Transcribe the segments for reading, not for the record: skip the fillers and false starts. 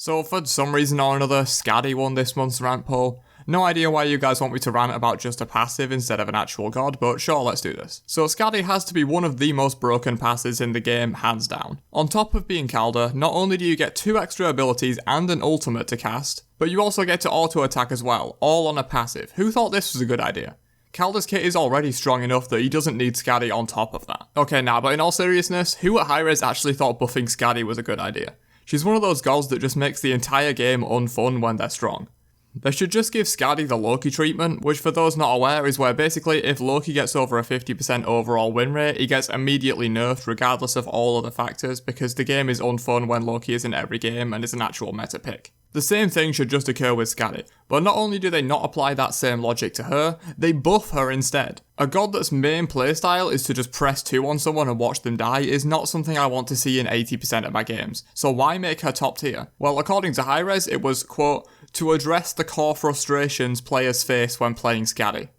So for some reason or another, Skadi won this month's rant poll. No idea why you guys want me to rant about just a passive instead of an actual god, but sure, let's do this. So Skadi has to be one of the most broken passives in the game, hands down. On top of being Skadlr, not only do you get 2 extra abilities and an ultimate to cast, but you also get to auto attack as well, all on a passive. Who thought this was a good idea? Skadlr's kit is already strong enough that he doesn't need Skadi on top of that. Okay, now, but in all seriousness, who at high res actually thought buffing Skadi was a good idea? She's one of those gods that just makes the entire game unfun when they're strong. They should just give Skadi the Loki treatment, which for those not aware is where basically if Loki gets over a 50% overall win rate, he gets immediately nerfed regardless of all other factors because the game is unfun when Loki is in every game and is an actual meta pick. The same thing should just occur with Skadi, but not only do they not apply that same logic to her, they buff her instead. A god that's main playstyle is to just press 2 on someone and watch them die is not something I want to see in 80% of my games, so why make her top tier? Well, according to Hi-Rez, it was, quote, to address the core frustrations players face when playing Skadi.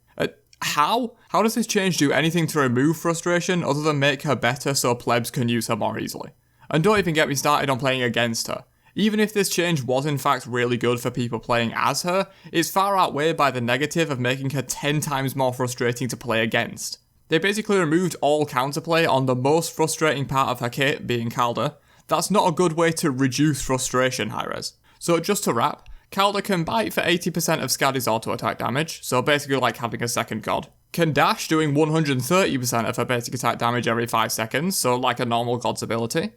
How? How does this change do anything to remove frustration other than make her better so plebs can use her more easily? And don't even get me started on playing against her. Even if this change was in fact really good for people playing as her, it's far outweighed by the negative of making her 10 times more frustrating to play against. They basically removed all counterplay on the most frustrating part of her kit, being Skadlr. That's not a good way to reduce frustration, Hi-Rez. So just to wrap, Skadlr can bite for 80% of Skadi's auto attack damage, so basically like having a second god. Can dash doing 130% of her basic attack damage every 5 seconds, so like a normal god's ability.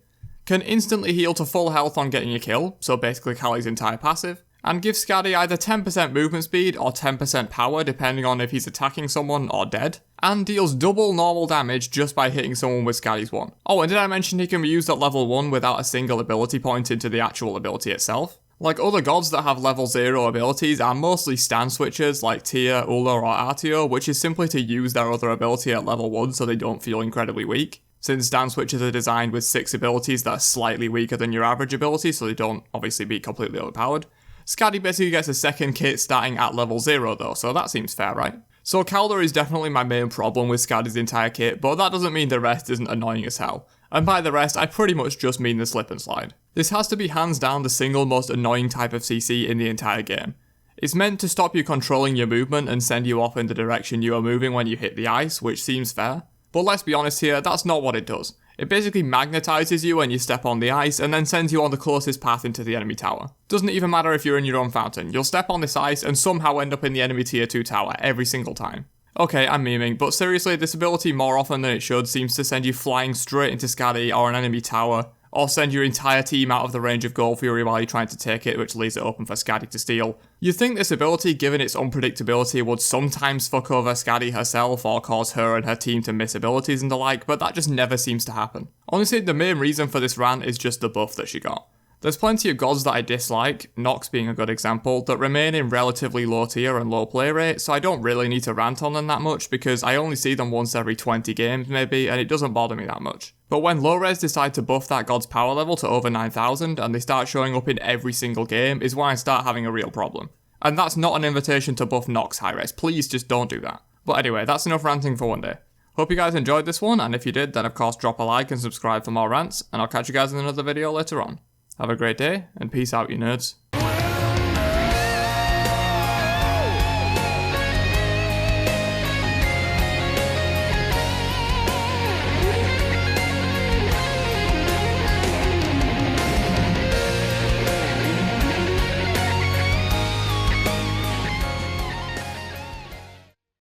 Can instantly heal to full health on getting a kill, so basically Kali's entire passive, and give Skadi either 10% movement speed or 10% power depending on if he's attacking someone or dead, and deals double normal damage just by hitting someone with Skadi's 1. Oh, and did I mention he can be used at level 1 without a single ability point into the actual ability itself? Like other gods that have level 0 abilities are mostly stand switches like Tia, Ulla or Artio, which is simply to use their other ability at level 1 so they don't feel incredibly weak. Since stand switches are designed with 6 abilities that are slightly weaker than your average ability, so they don't obviously be completely overpowered. Skadi basically gets a second kit starting at level 0 though, so that seems fair, right? So Skadlr is definitely my main problem with Skadi's entire kit, but that doesn't mean the rest isn't annoying as hell. And by the rest, I pretty much just mean the slip and slide. This has to be hands down the single most annoying type of CC in the entire game. It's meant to stop you controlling your movement and send you off in the direction you are moving when you hit the ice, which seems fair. But let's be honest here, that's not what it does. It basically magnetizes you when you step on the ice and then sends you on the closest path into the enemy tower. Doesn't even matter if you're in your own fountain, you'll step on this ice and somehow end up in the enemy tier 2 tower every single time. Okay, I'm memeing, but seriously, this ability more often than it should seems to send you flying straight into Skadi or an enemy tower, or send your entire team out of the range of Gold Fury while you're trying to take it, which leaves it open for Skadi to steal. You'd think this ability, given its unpredictability, would sometimes fuck over Skadi herself or cause her and her team to miss abilities and the like, but that just never seems to happen. Honestly, the main reason for this rant is just the buff that she got. There's plenty of gods that I dislike, Nox being a good example, that remain in relatively low tier and low play rate, so I don't really need to rant on them that much because I only see them once every 20 games maybe, and it doesn't bother me that much. But when low-res decide to buff that god's power level to over 9,000 and they start showing up in every single game is when I start having a real problem. And that's not an invitation to buff Nox high-res, please just don't do that. But anyway, that's enough ranting for one day. Hope you guys enjoyed this one, and if you did, then of course drop a like and subscribe for more rants, and I'll catch you guys in another video later on. Have a great day, and peace out, you nerds.